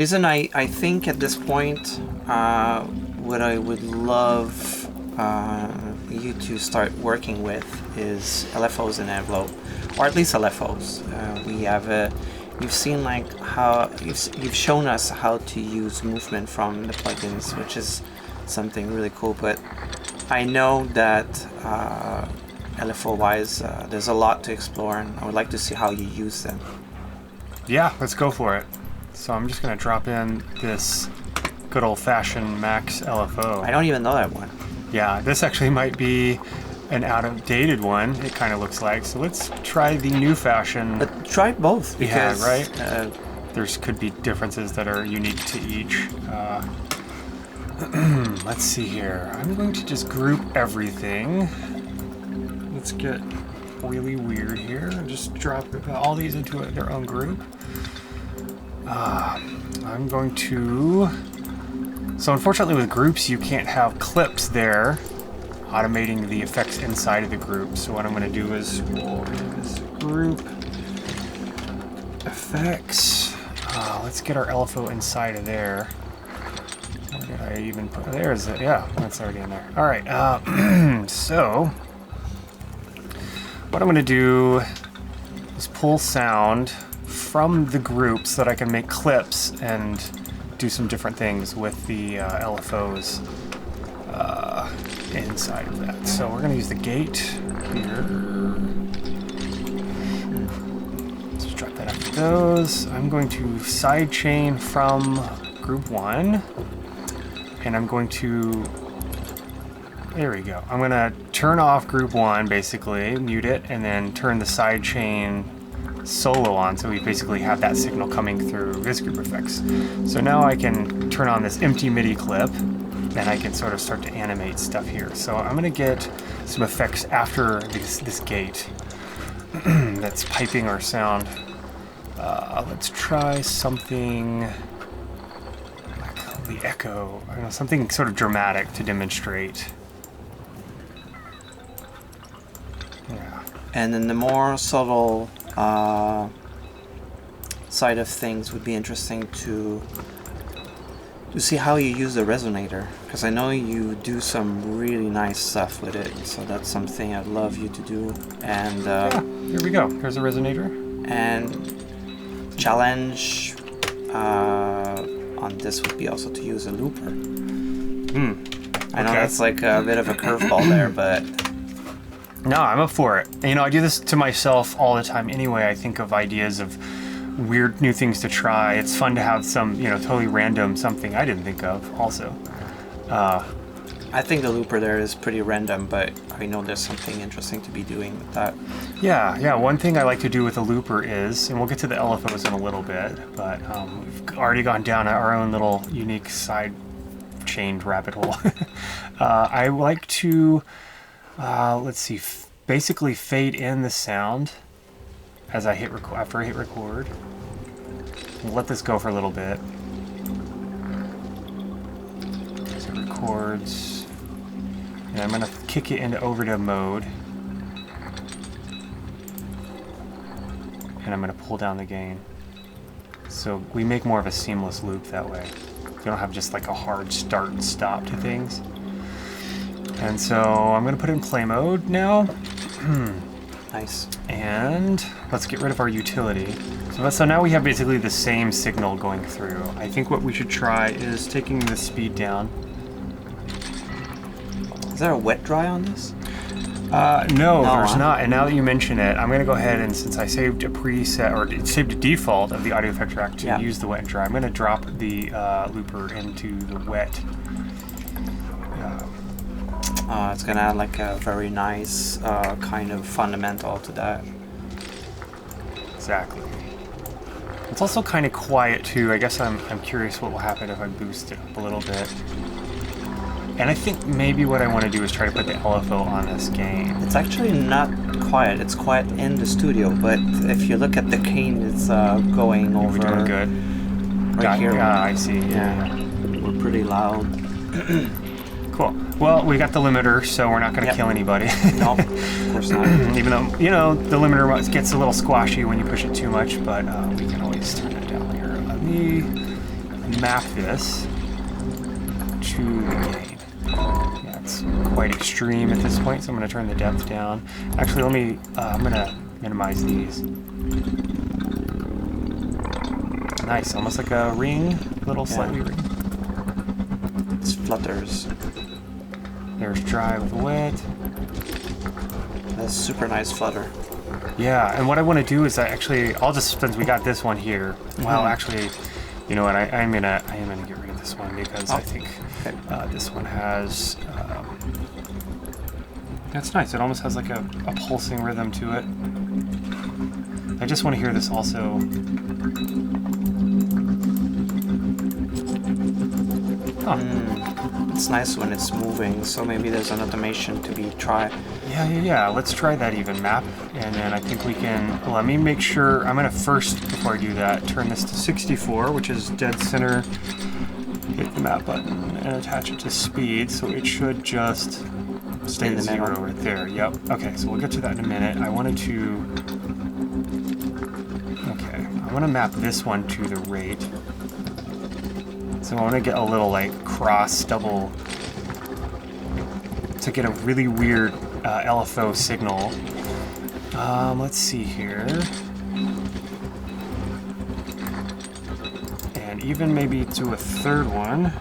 Jason, I think at this point, what I would love you to start working with is LFOs and envelope, or at least LFOs. We have you've seen like how you've shown us how to use movement from the plugins, which is something really cool. But I know that LFO wise, there's a lot to explore, and I would like to see how you use them. Yeah, let's go for it. So I'm just going to drop in this good old-fashioned Max LFO. I don't even know that one. Yeah, this actually might be an out-of-dated one, it kind of looks like. So let's try the new fashion. But try both, because... Yeah, right? There's could be differences that are unique to each. Let's see here. I'm going to just group everything. Let's get really weird here. Just drop all these into their own group. I'm going to... So unfortunately with groups you can't have clips there automating the effects inside of the group. So what I'm going to do is we'll use group effects. Let's get our LFO inside of there. Where did I even put... There's it. Yeah, that's already in there. All right. So what I'm going to do is pull sound from the group so that I can make clips and do some different things with the LFOs inside of that. So we're going to use the gate here. Let's just drop that after those. I'm going to sidechain from group 1, and I'm going to... There we go. I'm going to turn off group 1, basically, mute it, and then turn the sidechain solo on, so we basically have that signal coming through this group effects. So now I can turn on this empty MIDI clip, and I can sort of start to animate stuff here. So I'm going to get some effects after this gate that's piping our sound. Let's try something like the echo, I don't know, something sort of dramatic to demonstrate. Yeah. And then the more subtle side of things would be interesting to see how you use the resonator, because I know you do some really nice stuff with it, so that's something I'd love you to do. And yeah, here we go. Here's a resonator. And challenge on this would be also to use a looper. I know that's like a bit of a curveball there, but no, I'm up for it. You know, I do this to myself all the time anyway. I think of ideas of weird new things to try. It's fun to have some, you know, totally random something I didn't think of also. I think the looper there is pretty random, but I know there's something interesting to be doing with that. Yeah. One thing I like to do with a looper is, and we'll get to the LFOs in a little bit, but we've already gone down our own little unique side chained rabbit hole. I like to... let's see, basically fade in the sound as I hit after I hit record. We'll let this go for a little bit. As it records, and I'm going to kick it into overdub mode, and I'm going to pull down the gain. So we make more of a seamless loop that way. You don't have just like a hard start and stop to things. And so I'm going to put it in play mode now. Nice. And let's get rid of our utility. So now we have basically the same signal going through. I think what we should try is taking the speed down. Is there a wet dry on this? No, there's not. And now that you mention it, I'm going to go ahead and, since I saved a preset, or it saved a default of the audio effect track to use the wet and dry, I'm going to drop the looper into the wet. It's going to add like a very nice kind of fundamental to that. Exactly. It's also kind of quiet too. I guess I'm curious what will happen if I boost it up a little bit. And I think maybe what I want to do is try to put the LFO on this gain. It's actually not quiet. It's quiet in the studio, but if you look at the gain, it's going over. We're doing good. Right here. Yeah, I see. Yeah. We're pretty loud. Cool. Well, we got the limiter, so we're not going to kill anybody. No, of course not. Even though, you know, the limiter gets a little squashy when you push it too much, but we can always turn it down here. Let me map this to the gain. Yeah, it's quite extreme at this point, so I'm going to turn the depth down. Actually, let me, I'm going to minimize these. Nice, almost like a ring, little slightly ring. It flutters. There's dry with wet. That's super nice flutter. Yeah, and what I want to do is I'll just, since we got this one here, well, actually, you know what, I am gonna get rid of this one because I think this one has, that's nice. It almost has like a pulsing rhythm to it. I just want to hear this also. Huh. It's nice when it's moving, so maybe there's an automation to be tried. Yeah. Let's try that even map, and then I think we can. Let me make sure. I'm gonna first, before I do that, turn this to 64, which is dead center. Hit the map button and attach it to speed, so it should just stay at 0 right there. Yep. Okay, so we'll get to that in a minute. I wanted to. Okay, I want to map this one to the rate. So I want to get a little like cross double to get a really weird LFO signal. Let's see here. And even maybe to a third one.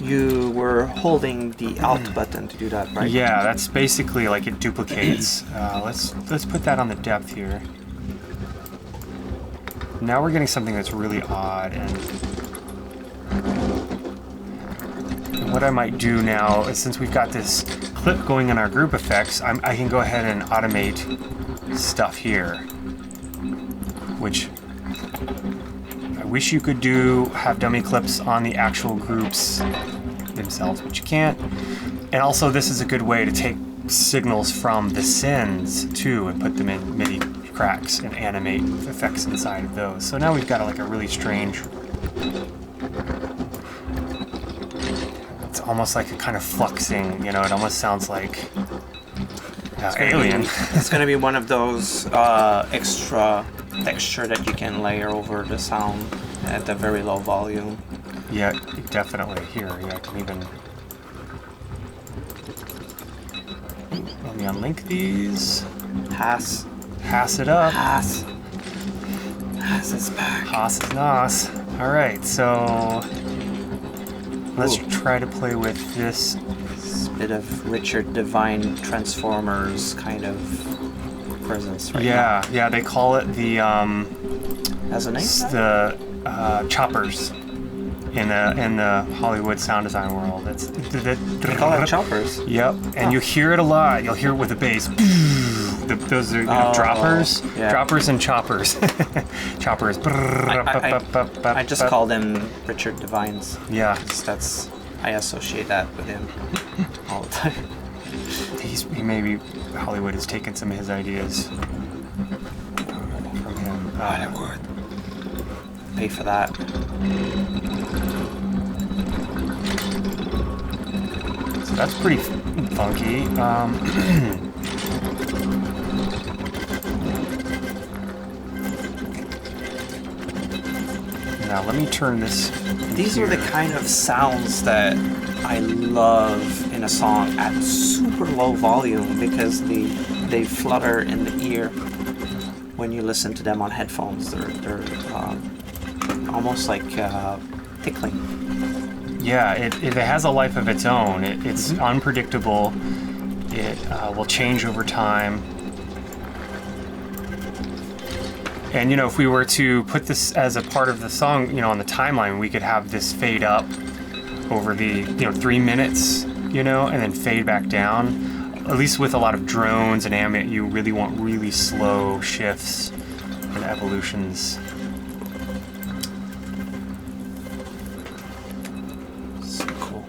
You were holding the Alt button to do that, right? Yeah, that's basically like it duplicates. Let's put that on the depth here. Now we're getting something that's really odd, and what I might do now is, since we've got this clip going in our group effects, I can go ahead and automate stuff here, which I wish you could do, have dummy clips on the actual groups themselves, but you can't. And also, this is a good way to take signals from the sends too and put them in MIDI cracks and animate effects inside of those. So now we've got like a really strange, it's almost like a kind of fluxing, you know, it almost sounds like Alien. It's going to be one of those extra texture that you can layer over the sound at a very low volume. Yeah, definitely. Here, yeah, I can even... Let me unlink these. Haas it up. Haas is back. Haas is nos. Alright, so... Let's try to play with this. It's a bit of Richard Devine Transformers kind of presence right now. Yeah, they call it the... Has a name? The choppers in the Hollywood sound design world. They call it choppers. Yep, and you hear it a lot. You'll hear it with the bass. Those are droppers. Yeah. Droppers and choppers. Choppers. I just call them Richard Devines. Yeah. I associate that with him all the time. He maybe Hollywood has taken some of his ideas from him. Hollywood. Pay for that. So that's pretty funky. Now let me turn this. These are the kind of sounds that I love in a song at super low volume because they flutter in the ear when you listen to them on headphones. They're almost like tickling. Yeah, it has a life of its own. It's unpredictable. It will change over time. And, you know, if we were to put this as a part of the song, you know, on the timeline, we could have this fade up over the, 3 minutes, and then fade back down. At least with a lot of drones and ambient, you really want really slow shifts and evolutions. So cool.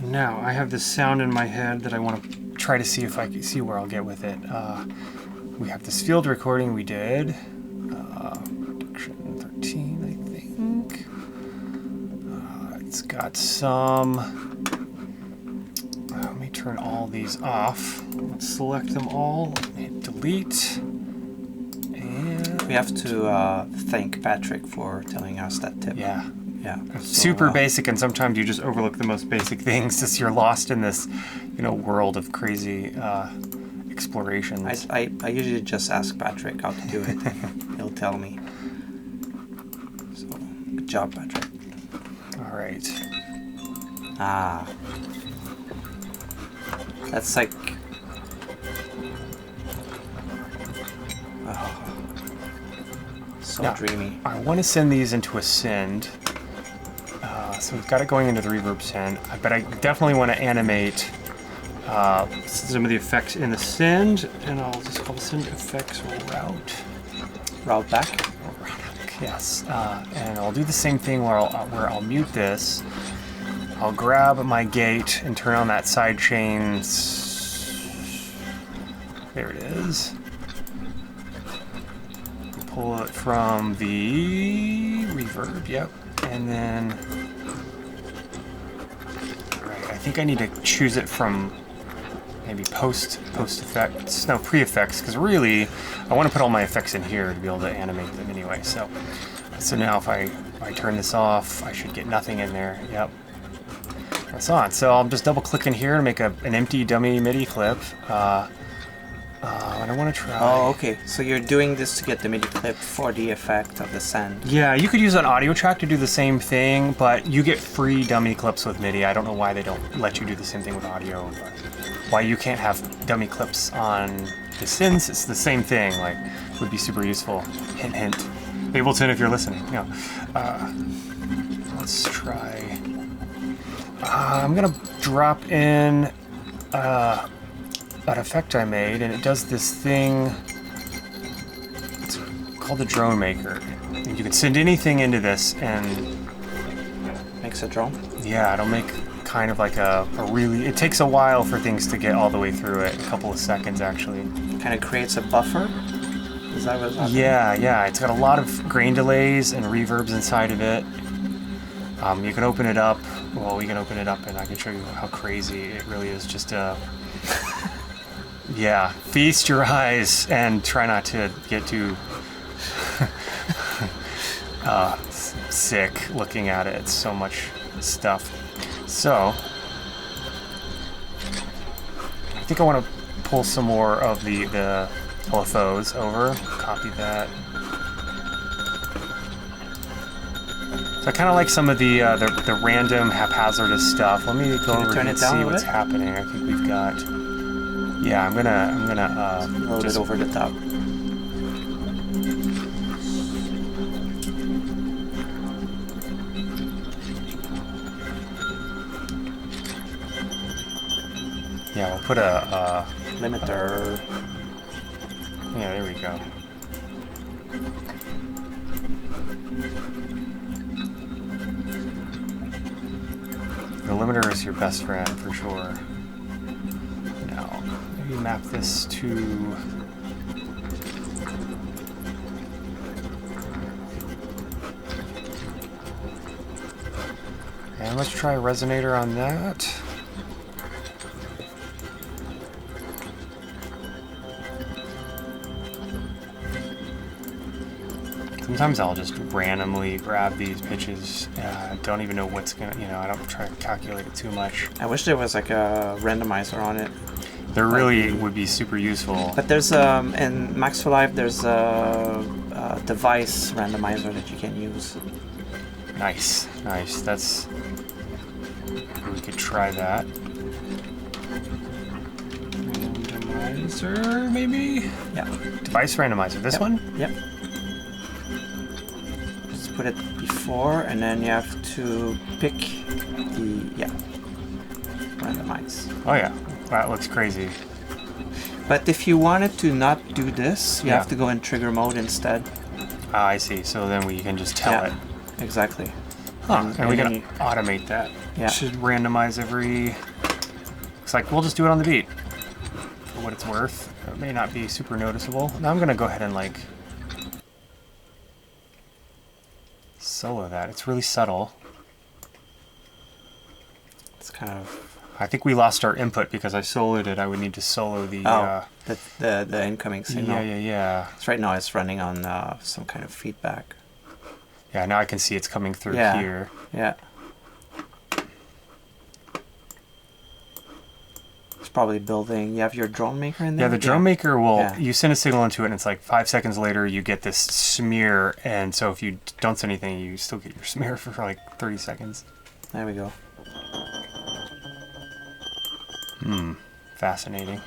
Now, I have this sound in my head that I want to try to see if I can see where I'll get with it. We have this field recording we did. Production 13, I think. It's got some... let me turn all these off. Let's select them all. Hit delete. And We have to thank Patrick for telling us that tip. Yeah. Yeah. Super basic, and sometimes you just overlook the most basic things as you're lost in this, world of crazy explorations. I usually just ask Patrick how to do it. He'll tell me. So, good job, Patrick. All right. Ah. That's like... Oh. So Now, dreamy. I want to send these into a send. So we've got it going into the reverb send, but I definitely want to animate some of the effects in the send, and I'll just call the send effects route. Route back? Yes, and I'll do the same thing where I'll mute this. I'll grab my gate and turn on that sidechain. There it is. Pull it from the reverb, yep, and then... I think I need to choose it from maybe post effects, no, pre-effects, because really I want to put all my effects in here to be able to animate them anyway. So now if I turn this off, I should get nothing in there. Yep, that's on. So I'll just double click in here to make an empty dummy MIDI clip. And I want to try. Oh, okay. So you're doing this to get the MIDI clip for the effect of the send. Yeah, you could use an audio track to do the same thing, but you get free dummy clips with MIDI. I don't know why they don't let you do the same thing with audio, but why you can't have dummy clips on the synths. It's the same thing. Like, would be super useful. Hint, hint. Ableton, if you're listening. No. Let's try. I'm gonna drop in an effect I made, and it does this thing. It's called the drone maker. And you can send anything into this, and Makes a drone? yeah, it'll make kind of like a really. It takes a while for things to get all the way through it. A couple of seconds, actually. Kind of creates a buffer? Is that what's happening? Yeah. It's got a lot of grain delays and reverbs inside of it. You can open it up. Well, we can open it up, and I can show you how crazy it really is. Just yeah, feast your eyes and try not to get too sick looking at it. It's so much stuff. So, I think I want to pull some more of the LFOs over. Copy that. So I kind of like some of the random haphazardous stuff. Let me go over here and see what's happening. I think we've got. Yeah, I'm gonna load it over the top. Yeah, we'll put a limiter. Yeah, there we go. The limiter is your best friend for sure. Now, maybe map this to. And let's try a resonator on that. Sometimes I'll just randomly grab these pitches. Don't even know what's gonna, I don't try to calculate it too much. I wish there was like a randomizer on it. There really would be super useful. But there's in Max for Live there's a device randomizer that you can use. Nice. That's. We could try that. Randomizer, maybe? Yeah. Device randomizer. This one? Yep. Just put it before, and then you have to pick the randomize. Oh yeah, that looks crazy. But if you wanted to not do this, you have to go in trigger mode instead. Ah, I see. So then we can just tell it. Exactly. Huh. And we can automate that. Yeah. Should randomize every. Looks like we'll just do it on the beat. For what it's worth, it may not be super noticeable. Now I'm gonna go ahead and like solo that. It's really subtle. It's kind of I think we lost our input because I soloed it. I would need to solo the... the incoming signal. Yeah. So right now it's running on some kind of feedback. Yeah, now I can see it's coming through here. Yeah. It's probably building. You have your drone maker in there? Yeah, the drone maker will... You send a signal into it, and it's like 5 seconds later you get this smear, and so if you don't send anything, you still get your smear for like 30 seconds. There we go. Fascinating.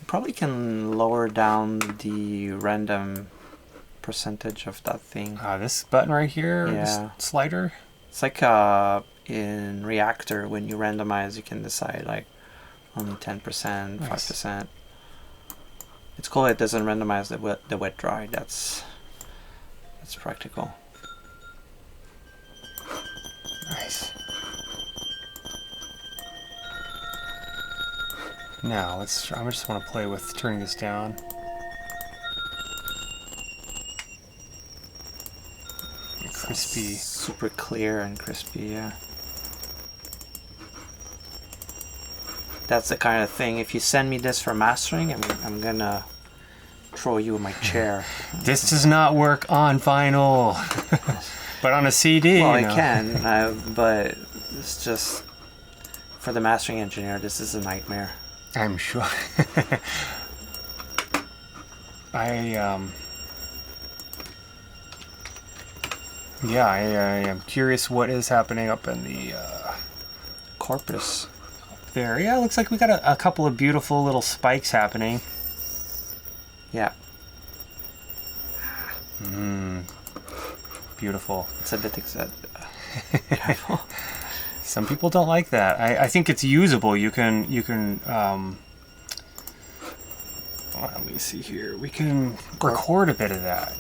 Probably can lower down the random percentage of that thing. This button right here, Yeah. this slider. It's like in Reactor, when you randomize, you can decide like only 10%, 5%. It's cool it doesn't randomize the wet dry. That's practical. Nice. Now I just want to play with turning this down. Crispy. Super clear and crispy, yeah. That's the kind of thing, if you send me this for mastering, I'm gonna throw you in my chair. This does not work on vinyl, but on a CD. Well, it can, but it's just, for the mastering engineer, this is a nightmare. I'm sure. Yeah, I am curious what is happening up in the corpus. There. Yeah, it looks like we got a couple of beautiful little spikes happening. Yeah. Beautiful. It's a bit careful. Some people don't like that. I think it's usable. You can let me see here. We can record a bit of that.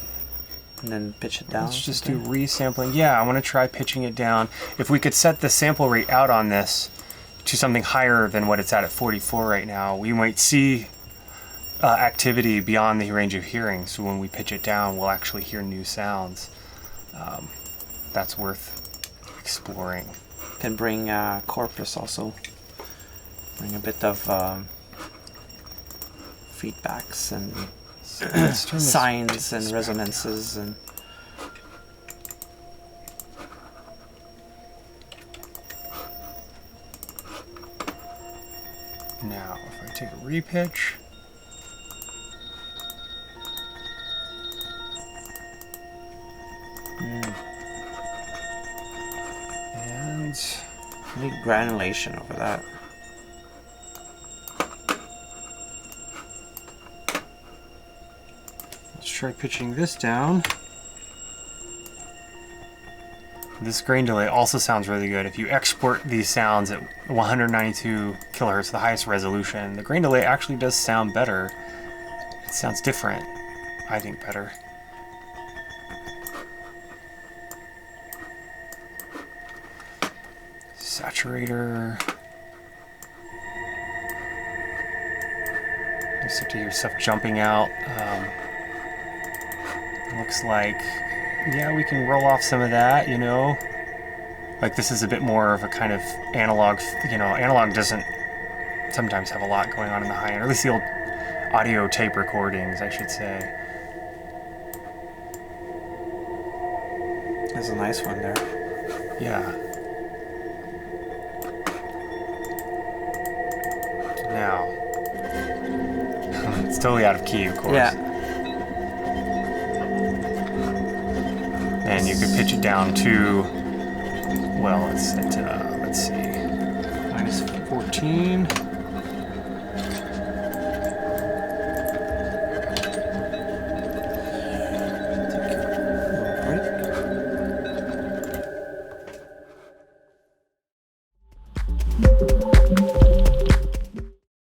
And then pitch it down. Let's just do resampling. Yeah, I want to try pitching it down. If we could set the sample rate out on this to something higher than what it's at 44 right now, we might see activity beyond the range of hearing. So when we pitch it down, we'll actually hear new sounds. That's worth exploring. Can bring corpus also. Bring a bit of feedbacks and signs and resonances and now if I take a repitch, and I need granulation over that. try pitching this down. This grain delay also sounds really good. If you export these sounds at 192 kilohertz, the highest resolution, the grain delay actually does sound better. It sounds different. I think better. Saturator. You start to hear stuff jumping out. Looks like, yeah, we can roll off some of that, you know. Like this is a bit more of a kind of analog, you know, analog doesn't sometimes have a lot going on in the high end, or at least the old audio tape recordings, I should say. There's a nice one there. Yeah. Now, it's totally out of key, of course. Yeah. And you could pitch it down to, well, it's at, let's see, -14.